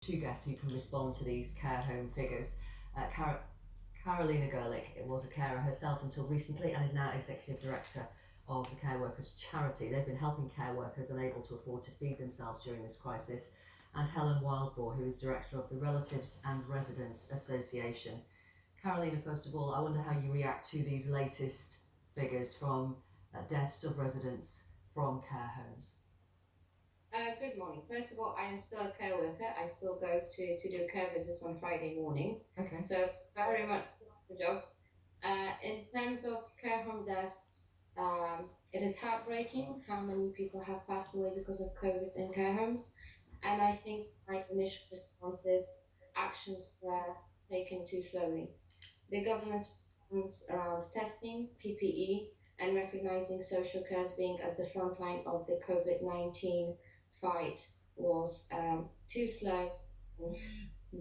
two guests who can respond to these care home figures. Carolina Gerlich was a carer herself until recently and is now Executive Director of the Care Workers Charity. They've been helping care workers unable to afford to feed themselves during this crisis. And Helen Wildbohr, who is Director of the Relatives and Residents Association. Carolina, first of all, I wonder how you react to these latest figures from deaths of residents from care homes. Good morning. First of all, I am still a care worker. I still go to do care visits on Friday morning. Okay. So very much the job. In terms of care home deaths, it is heartbreaking how many people have passed away because of COVID in care homes. And I think my initial response is actions were taken too slowly. The government's response around testing, PPE, and recognizing social care as being at the front line of the COVID-19 fight was too slow and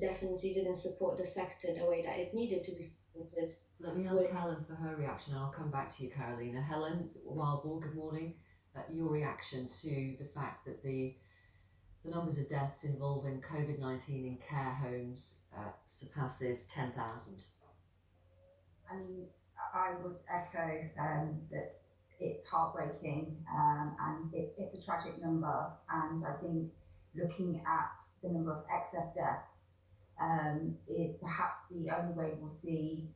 definitely didn't support the sector the way that it needed to be supported. Let me ask Helen for her reaction, and I'll come back to you, Carolina. Helen Wildbohr, good morning. Your reaction to the fact that the numbers of deaths involving COVID-19 in care homes surpasses 10,000. I mean, I would echo that it's heartbreaking and it's a tragic number. And I think looking at the number of excess deaths is perhaps the only way we'll see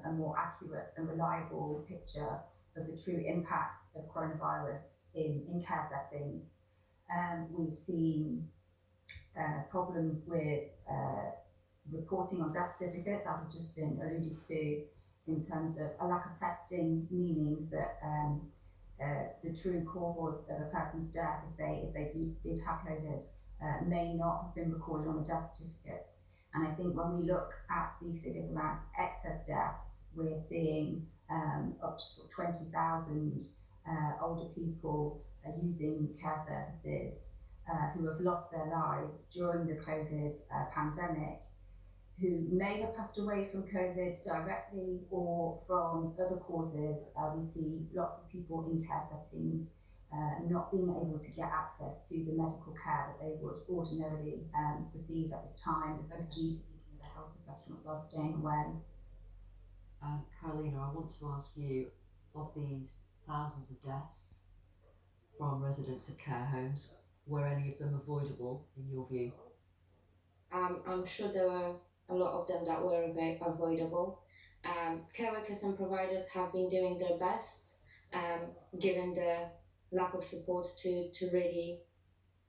a more accurate and reliable picture of the true impact of coronavirus in care settings. We've seen problems with reporting on death certificates, as has just been alluded to, in terms of a lack of testing, meaning that the true cause of a person's death, if they did have COVID, may not have been recorded on the death certificate. And I think when we look at the figures around excess deaths, we're seeing up to sort of 20,000 older people using care services who have lost their lives during the COVID pandemic, who may have passed away from COVID directly or from other causes. We see lots of people in care settings not being able to get access to the medical care that they would ordinarily receive at this time, as GPs and the health professionals are staying away. Carolina, I want to ask you, of these thousands of deaths from residents of care homes, were any of them avoidable in your view? I'm sure there were a lot of them that were avoidable. Care workers and providers have been doing their best, given the lack of support to really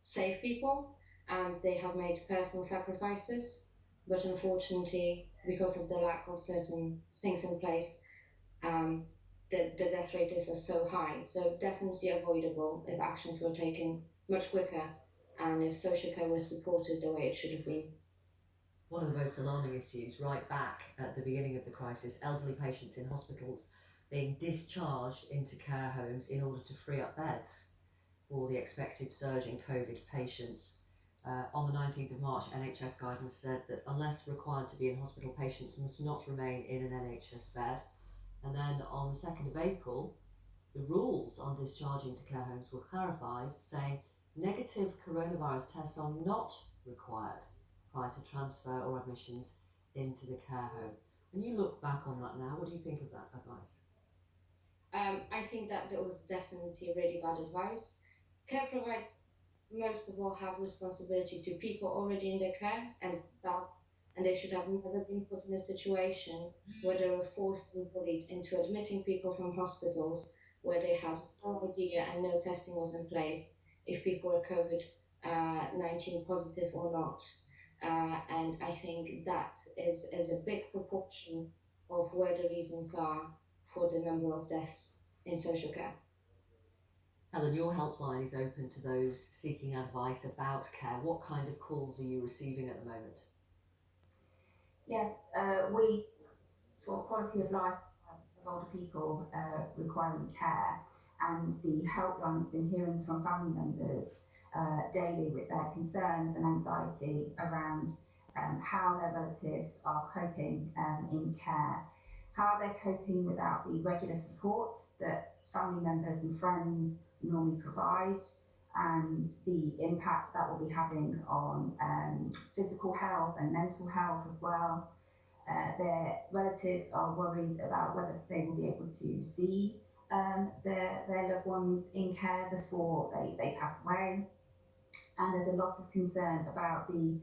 save people, and they have made personal sacrifices. But unfortunately, because of the lack of certain things in place, the death rate is so high. So definitely avoidable if actions were taken much quicker and if social care was supported the way it should have been. One of the most alarming issues right back at the beginning of the crisis, elderly patients in hospitals being discharged into care homes in order to free up beds for the expected surge in COVID patients. On the 19th of March, NHS guidance said that unless required to be in hospital, patients must not remain in an NHS bed. And then on the 2nd of April, the rules on discharging to care homes were clarified, saying negative coronavirus tests are not required prior to transfer or admissions into the care home. When you look back on that now, what do you think of that advice? I think that was definitely really bad advice. Care providers, most of all, have responsibility to people already in their care and staff, and they should have never been put in a situation where they were forced and bullied into admitting people from hospitals where they had no idea and no testing was in place if people were COVID-19 positive or not. And I think that is a big proportion of where the reasons are for the number of deaths in social care. Helen, your helpline is open to those seeking advice about care. What kind of calls are you receiving at the moment? Yes, we, for quality of life of older people requiring care, and the helpline's been hearing from family members daily with their concerns and anxiety around how their relatives are coping in care, how they're coping without the regular support that family members and friends normally provide, and the impact that will be having on physical health and mental health as well. Their relatives are worried about whether they will be able to see their loved ones in care before they pass away. And there's a lot of concern about the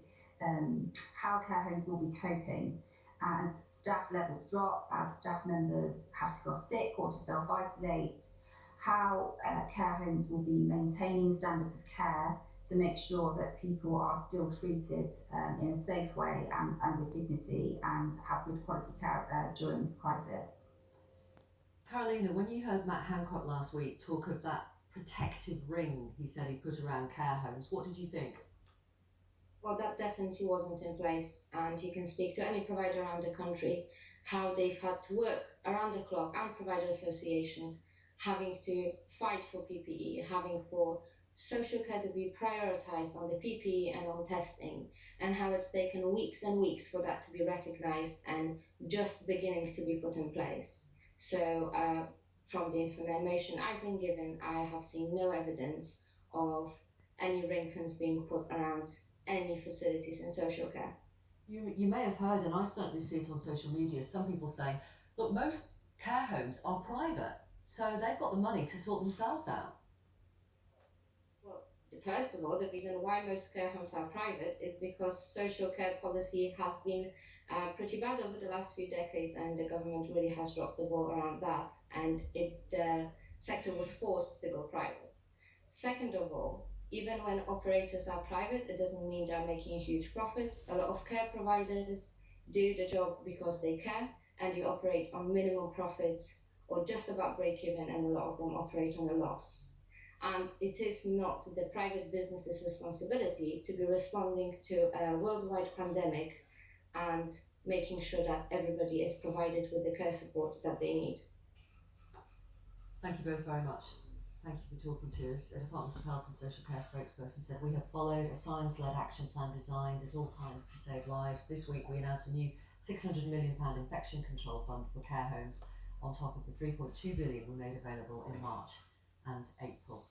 how care homes will be coping as staff levels drop, as staff members have to go sick or to self-isolate, how care homes will be maintaining standards of care to make sure that people are still treated in a safe way and with dignity and have good quality care during this crisis. Carolina, when you heard Matt Hancock last week talk of that protective ring he said he put around care homes, what did you think? Well, that definitely wasn't in place, and you can speak to any provider around the country how they've had to work around the clock, and provider associations having to fight for PPE, having for social care to be prioritized on the PPE and on testing, and how it's taken weeks and weeks for that to be recognized and just beginning to be put in place. So, from the information I've been given, I have seen no evidence of any ring fence being put around any facilities in social care. You may have heard, and I certainly see it on social media, some people saying, look, most care homes are private, so they've got the money to sort themselves out. Well, first of all, the reason why most care homes are private is because social care policy has been pretty bad over the last few decades, and the government really has dropped the ball around that, and the sector was forced to go private. Second of all, even when operators are private, it doesn't mean they're making a huge profit. A lot of care providers do the job because they care, and you operate on minimum profits or just about break even, and a lot of them operate on a loss. And it is not the private business's responsibility to be responding to a worldwide pandemic and making sure that everybody is provided with the care support that they need. Thank you both very much. Thank you for talking to us. A Department of Health and Social Care spokesperson said, we have followed a science-led action plan designed at all times to save lives. This week we announced a new £600 million infection control fund for care homes on top of the £3.2 billion we made available in March and April.